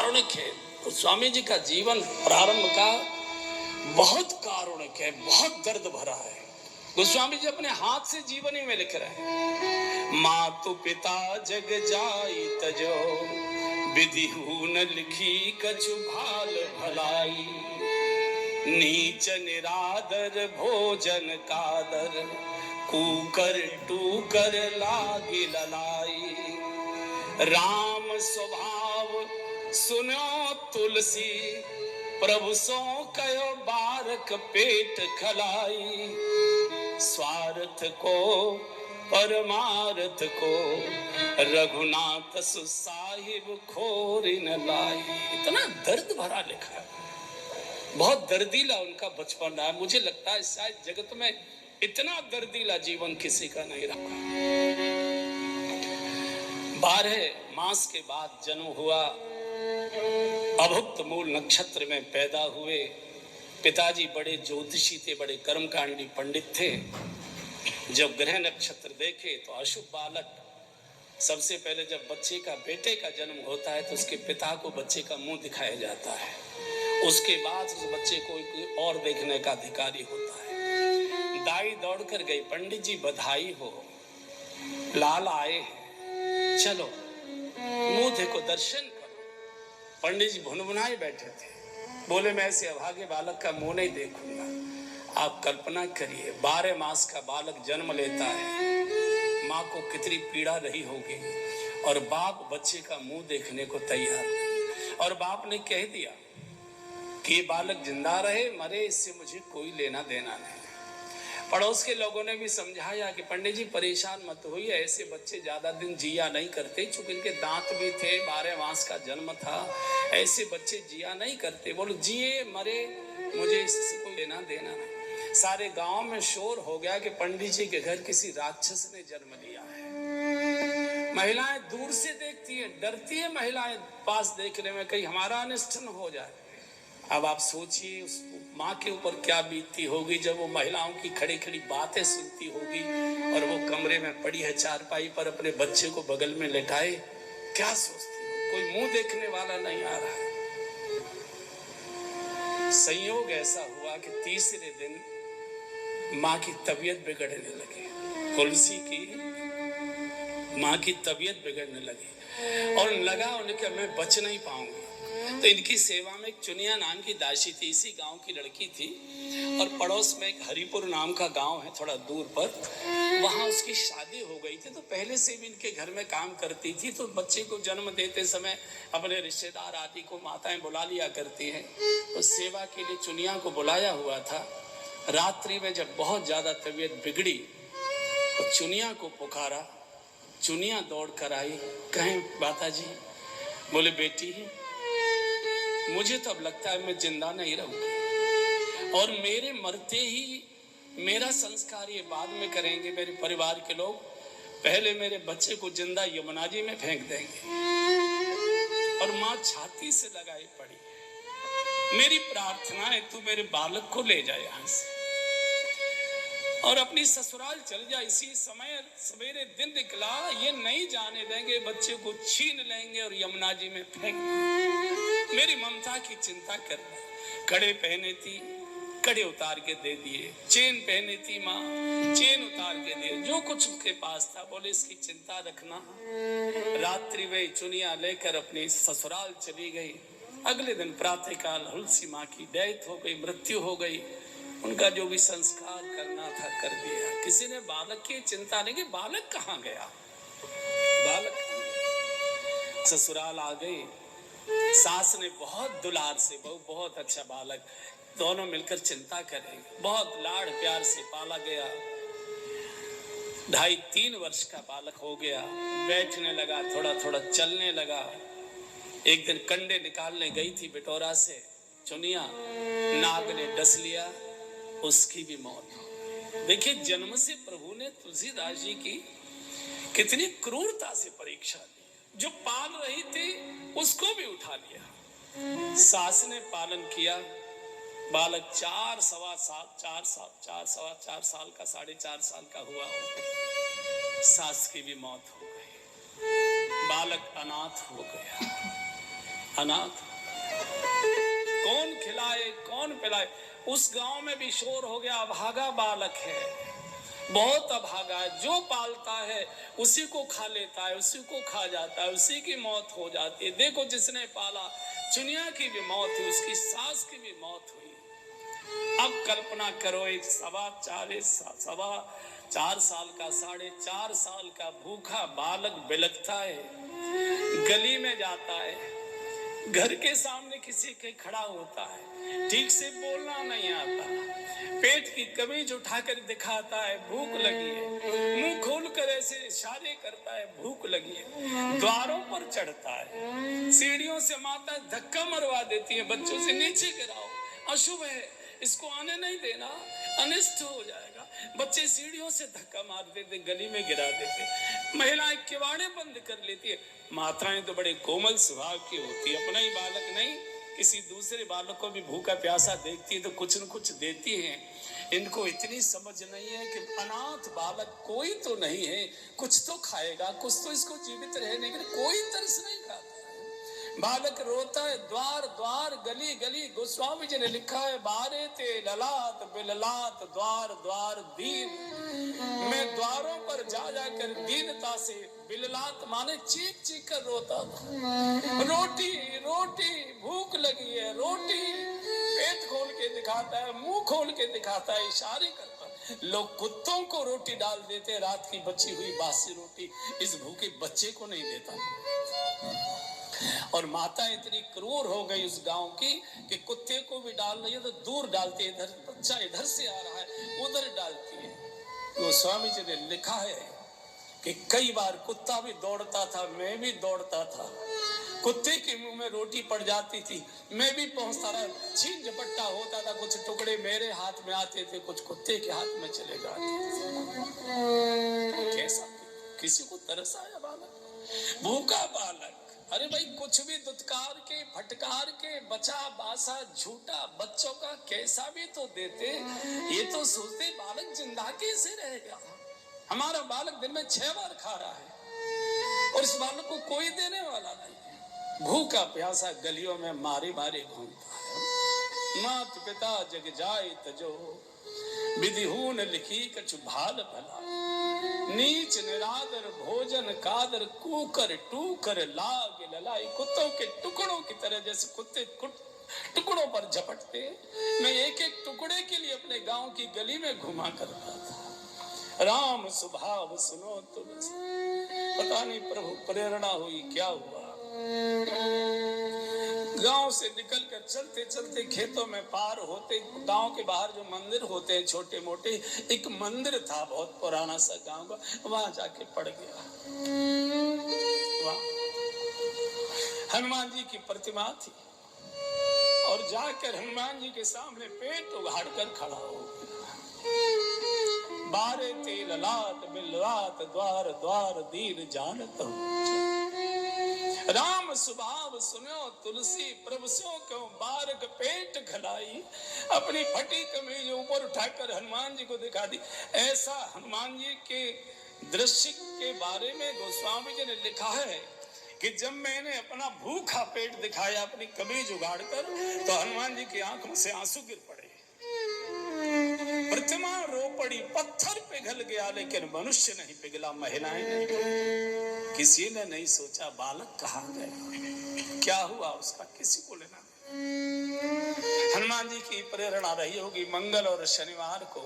कारुणिक है। तो स्वामी जी का जीवन प्रारंभ का बहुत कारुणिक है, बहुत दर्द भरा है। गोस्वामी जी अपने हाथ से जीवनी में लिख रहे हैं, मातु पिता जग जाई तजो, विधि न लिखी कछु भाल भलाई, नीच निरादर भोजन कादर, कूकर टूकर लागी ललाई, राम स्वभाव सुनो तुलसी, प्रभु सो कयो बारक पेट खलाई, स्वार्थ को परमार्थ को, रघुनाथ साहिब खोरी न लाई। इतना दर्द भरा लिखा है, बहुत दर्दीला उनका बचपन रहा है। मुझे लगता है शायद जगत में इतना दर्दीला जीवन किसी का नहीं रहा। 12 मास के बाद जन्म हुआ, अभुक्त मूल नक्षत्र में पैदा हुए। पिताजी बड़े ज्योतिषी थे, बड़े कर्मकांडी पंडित थे। जब ग्रह नक्षत्र देखे तो अशुभ बालक। सबसे पहले जब बच्चे का, बेटे का जन्म होता है तो उसके पिता को बच्चे का मुंह दिखाया जाता है, उसके बाद उस बच्चे को कोई और देखने का अधिकारी होता है। दाई दौड़ कर गई, पंडित जी बधाई हो, लाल आए हैं, चलो मुंह देखो, दर्शन करो। पंडित जी भुनभुनाए बैठे थे, बोले मैं ऐसे अभागे बालक का मुंह नहीं देखूंगा। आप कल्पना करिए, 12 मास का बालक जन्म लेता है, माँ को कितनी पीड़ा रही होगी, और बाप बच्चे का मुंह देखने को तैयार नहीं। और बाप ने कह दिया कि ये बालक जिंदा रहे मरे इससे मुझे कोई लेना देना नहीं। पड़ोस के लोगों ने भी समझाया कि पंडित जी परेशान मत होइए, ऐसे बच्चे ज्यादा दिन जिया नहीं करते, चूंकि इनके दांत भी थे, 12 मास का जन्म था, ऐसे बच्चे जिया नहीं करते। बोलो जिए मरे मुझे इससे कोई लेना देना नहीं। सारे गांव में शोर हो गया कि पंडित जी के घर किसी राक्षस ने जन्म लिया है। महिलाएं दूर से देखती है, डरती है महिलाएं पास देखने में, कहीं हमारा अनिष्ट न हो जाए। अब आप सोचिए उस माँ के ऊपर क्या बीतती होगी जब वो महिलाओं की खड़ी खड़ी बातें सुनती होगी, और वो कमरे में पड़ी है चारपाई पर अपने बच्चे को बगल में लेटाए, क्या सोचती हो? कोई मुंह देखने वाला नहीं आ रहा है। संयोग ऐसा हुआ कि तीसरे दिन माँ की तबीयत बिगड़ने लगी, तुलसी की माँ की तबीयत बिगड़ने लगी, और लगा उनके मैं बच नहीं पाऊंगी। तो इनकी सेवा में एक चुनिया नाम की दासी थी, इसी गांव की लड़की थी, और पड़ोस में एक हरिपुर नाम का गांव है थोड़ा दूर पर, वहां उसकी शादी हो गई थी। तो पहले से भी इनके घर में काम करती थी, तो बच्चे को जन्म देते समय अपने रिश्तेदार आदि को माताएं बुला लिया करती हैं, तो सेवा के लिए चुनिया को बुलाया हुआ था। रात्रि में जब बहुत ज्यादा तबीयत बिगड़ी तो चुनिया को पुकारा, चुनिया दौड़ कर आई, कहें माता जी। बोले बेटी मुझे तो अब लगता है मैं जिंदा नहीं रहूंगी, और मेरे मरते ही मेरा संस्कार ये बाद में करेंगे मेरे परिवार के लोग, पहले मेरे बच्चे को जिंदा यमुना जी में फेंक देंगे। और माँ छाती से लगाई पड़ी, मेरी प्रार्थना है तू मेरे बालक को ले जाए यहाँ से और अपनी ससुराल चल जा। इसी समय सवेरे दिन निकला, ये नहीं जाने देंगे, बच्चे को छीन लेंगे और यमुना जी में फेंक देंगे। मेरी ममता की चिंता कर। कड़े पहने थी, कड़े उतार के दे दिए, चेन पहनी थी माँ, चेन उतार के दिए, जो कुछ उसके पास था। बोले इसकी चिंता रखना। रात्रि में चुनिया लेकर अपनी ससुराल चली गई। अगले दिन प्रातःकाल हुलसी माँ की डेथ हो गई, मृत्यु हो गई। उनका जो भी संस्कार करना था कर दिया। किसी ने बालक की चिंता नहीं कि बालक कहाँ गया, बालक ससुराल आ गई। सास ने बहुत दुलार से, बहू बहुत अच्छा बालक, दोनों मिलकर चिंता करेंगे। बहुत लाड़ प्यार से पाला गया। 2.5-3 वर्ष का बालक हो गया, बैठने लगा, थोड़ा थोड़ा चलने लगा। एक दिन कंडे निकालने गई थी बिटोरा से चुनिया, नाग ने डस लिया, उसकी भी मौत हो गई। देखिए जन्म से प्रभु ने तुलसीदास जी की कितनी क्रूरता से परीक्षा ली। जो पाल रही थी उसको भी उठा लिया। सास ने पालन किया। बालक 4 सवा साल 4 साल का, 4.5 साल का हुआ हो। सास की भी मौत हो गई, बालक अनाथ हो गया। अनाथ। कौन खिलाए कौन पिलाए। उस गांव में भी शोर हो गया, अभागा बालक है, बहुत अभागा है, जो पालता है उसी को खा लेता है, उसी को खा जाता है, उसी की मौत हो जाती है। देखो जिसने पाला, चुनिया की भी मौत हुई, उसकी सास की भी मौत हुई। अब कल्पना करो, एक सवा चार साल का, 4.5 साल का भूखा बालक बिलखता है, गली में जाता है, घर के सामने किसी के खड़ा होता है, ठीक से बोलना नहीं आता, पेट की कमीज उठाकर दिखाता है भूख लगी है, मुंह खोलकर ऐसे इशारे करता है भूख लगी है, द्वारों पर चढ़ता है, सीढ़ियों से माता धक्का मरवा देती है, बच्चों से नीचे गिराओ, अशुभ है, इसको आने नहीं देना, अनिष्ट हो जाएगा। बच्चे सीढ़ियों से धक्का मार देते, गली में गिरा देते, महिलाएं किवाड़े बंद कर लेती है। माताएं तो बड़े कोमल स्वभाव की होती है, अपना ही बालक नहीं किसी दूसरे बालक को भी भूखा प्यासा देखती है तो कुछ न कुछ देती हैं। इनको इतनी समझ नहीं है कि अनाथ बालक कोई तो नहीं है, कुछ तो खाएगा, कुछ तो इसको जीवित रहने के लिए, कोई तरस नहीं खाता है। बालक रोता है, द्वार द्वार गली गली। गोस्वामी जी ने लिखा है, बारे ते ललाट बिललाट द्वार द्वार दीन। मैं द्वारों पर जा जाकर दीनता से, बिललाट माने चीख चीख कर रोता था, रोटी रोटी, भूख लगी है, रोटी। पेट खोल के दिखाता है, मुंह खोल के दिखाता है, इशारे करता है। लोग कुत्तों को रोटी डाल देते, रात की बची हुई बासी रोटी इस भूखे बच्चे को नहीं देता। और माता इतनी क्रूर हो गई उस गांव की कि कुत्ते को भी डाल रही है तो दूर डालती है, इधर बच्चा इधर से आ रहा है उधर डालती है। गोस्वामी जी ने लिखा है कि कई बार कुत्ता भी दौड़ता था, मैं भी दौड़ता था, कुत्ते के मुंह में रोटी पड़ जाती थी, मैं भी पहुंचता रहा, छीन झपट्टा होता था, कुछ टुकड़े मेरे हाथ में आते थे, कुछ कुत्ते के हाथ में चले जाते थे। कैसा किसी को तरस आया बालक, भूखा बालक। अरे भाई कुछ भी दुत्कार के फटकार के बचा बासा झूठा बच्चों का कैसा भी तो देते, ये तो सोचते बालक जिंदा कैसे रहेगा। हमारा बालक दिन में 6 बार खा रहा है और इस बालक को कोई देने वाला नहीं है। भूखा प्यासा गलियों में मारे मारे घूमता है। मात पिता जग जाए तजो, विधिहून लिखी कछु भाल भला। नीच निरादर भोजन कादर, कूकर टूकर लाग ललाई। कुत्तों के टुकड़ों की तरह, जैसे कुत्ते टुकड़ों पर झपटते, मैं एक एक टुकड़े के लिए अपने गांव की गली में घुमा करता था। राम स्वभाव सुनो तुलसी। पता नहीं प्रभु प्रेरणा हुई क्या हुआ। गांव से निकलकर चलते चलते खेतों में पार होते, गांव के बाहर जो मंदिर होते हैं छोटे मोटे, एक मंदिर था बहुत पुराना सा गांव का, वहां जाके पड़ गया। वहां हनुमान जी की प्रतिमा थी और जाकर हनुमान जी के सामने पेट उघाड़ कर खड़ा हो गया। बारे ते ललाट बिललाट द्वार द्वार दीन जानत हूं। राम स्वभाव सुनो तुलसी, प्रभु सो क्यों बारक पेट खलाई। अपनी फटी कमीज ऊपर उठाकर हनुमान जी को दिखा दी। ऐसा हनुमान जी के दृश्य के बारे में गोस्वामी जी ने लिखा है कि जब मैंने अपना भूखा पेट दिखाया अपनी कमीज उगाड़ कर, तो हनुमान जी की आंखों से आंसू गिर पड़े। प्रतिमा रो पड़ी, पत्थर पिघल गया लेकिन मनुष्य नहीं पिघला, महिलाएं नहीं। किसी ने नहीं सोचा बालक कहाँ गया, क्या हुआ उसका, किसी को लेना नहीं। हनुमान जी की प्रेरणा रही होगी। मंगल और शनिवार को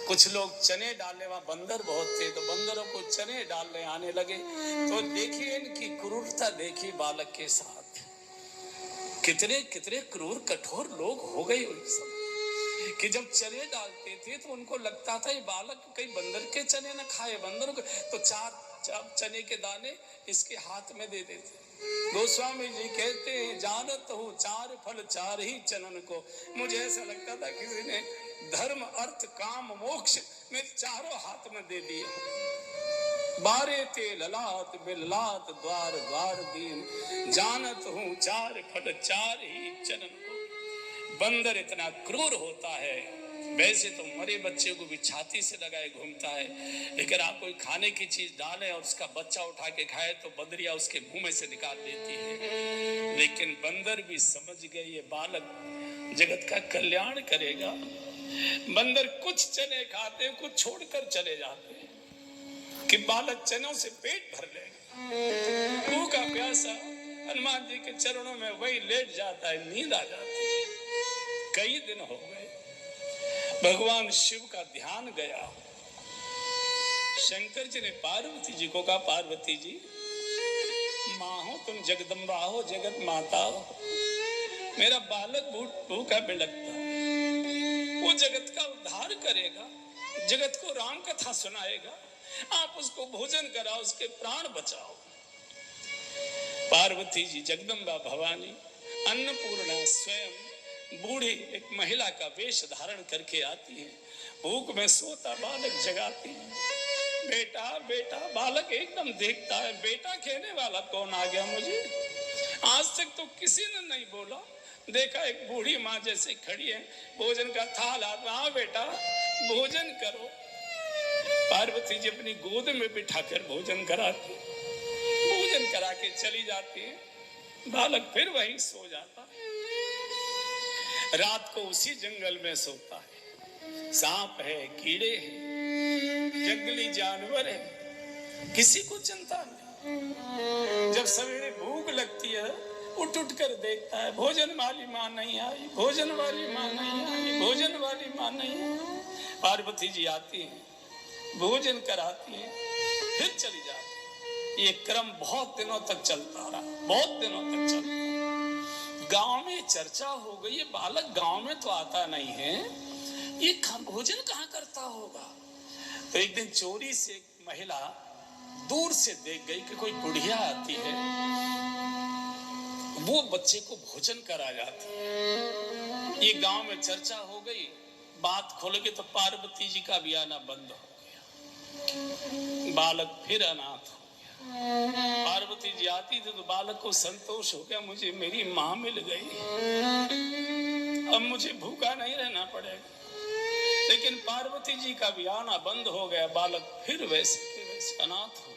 कुछ लोग चने डालने, वहां बंदर बहुत थे तो बंदरों को चने डालने आने लगे। तो देखिए इनकी क्रूरता, देखिए बालक के साथ कितने कितने क्रूर कठोर लोग हो गए उस समय कि जब चने डालते थे तो उनको लगता था ये बालक कहीं बंदर के चने न खाए, बंदरों को, तो 4 चने के दाने इसके हाथ में दे देते। गोस्वामी जी कहते हैं, जानत हूँ 4 फल 4 ही चनन को। मुझे ऐसा लगता था किसी ने धर्म अर्थ काम मोक्ष में चारों हाथ में दे दिए। बारे ते ललाट बिललाट द्वार द्वार दीन, जानत हूँ 4 फल 4 ही चनन को। बंदर इतना क्रूर होता है, वैसे तो मरे बच्चे को भी छाती से लगाए घूमता है, लेकिन आप कोई खाने की चीज डालें और उसका बच्चा उठा के खाए तो बंदरिया उसके मुंह में से निकाल देती है। लेकिन बंदर भी समझ गए ये बालक जगत का कल्याण करेगा। बंदर कुछ चने खाते, कुछ छोड़कर चले जाते कि बालक चनों से पेट भर लेगा। भूखा प्यासा हनुमान जी के चरणों में वही लेट जाता है, नींद आ जाती है। कई दिन हो गए, भगवान शिव का ध्यान गया। शंकर जी ने पार्वती जी को कहा, पार्वती जी माँ हो तुम, जगदम्बा हो, जगत माता हो, मेरा बालक भूखा बिलखता है, वो जगत का उद्धार करेगा, जगत को राम कथा सुनाएगा, आप उसको भोजन कराओ, उसके प्राण बचाओ। पार्वती जी जगदम्बा भवानी अन्नपूर्णा स्वयं बूढ़ी एक महिला का वेश धारण करके आती है, भूख में सोता बालक जगाती है। बेटा बेटा, बालक एकदम देखता है, बेटा कहने वाला कौन आ गया मुझे? आज तक तो किसी ने नहीं बोला। देखा एक बूढ़ी माँ जैसे खड़ी है, भोजन का थाल हाथ में, हाँ बेटा भोजन करो। पार्वती जी अपनी गोद में बिठाकर भोजन कराती, भोजन करा के चली जाती है। बालक फिर वहीं सो जाता है। रात को उसी जंगल में सोता है। सांप है, कीड़े हैं, जंगली जानवर है, किसी को चिंता नहीं। जब सवेरे भूख लगती है, उठ उठ कर देखता है, भोजन वाली माँ नहीं आई, भोजन वाली माँ नहीं आई, भोजन वाली माँ नहीं आई। पार्वती जी आती हैं, भोजन कराती हैं, फिर चली जाती। ये क्रम बहुत दिनों तक चलता रहा, बहुत दिनों तक चलता। गांव में चर्चा हो गई, ये बालक गांव में तो आता नहीं है, ये भोजन कहाँ करता होगा। तो एक दिन चोरी से एक महिला दूर से देख गई कि कोई बुढ़िया आती है, वो बच्चे को भोजन करा जाती है। ये गांव में चर्चा हो गई, बात खोल के तो पार्वती जी का भी आना बंद हो गया, बालक फिर अनाथ हो गया। पार्वती जी आती थी तो बालक को संतोष हो गया, मुझे मेरी माँ मिल गई, अब मुझे भूखा नहीं रहना पड़ेगा। लेकिन पार्वती जी का भी आना बंद हो गया, बालक फिर वैसे के वैसे अनाथ हो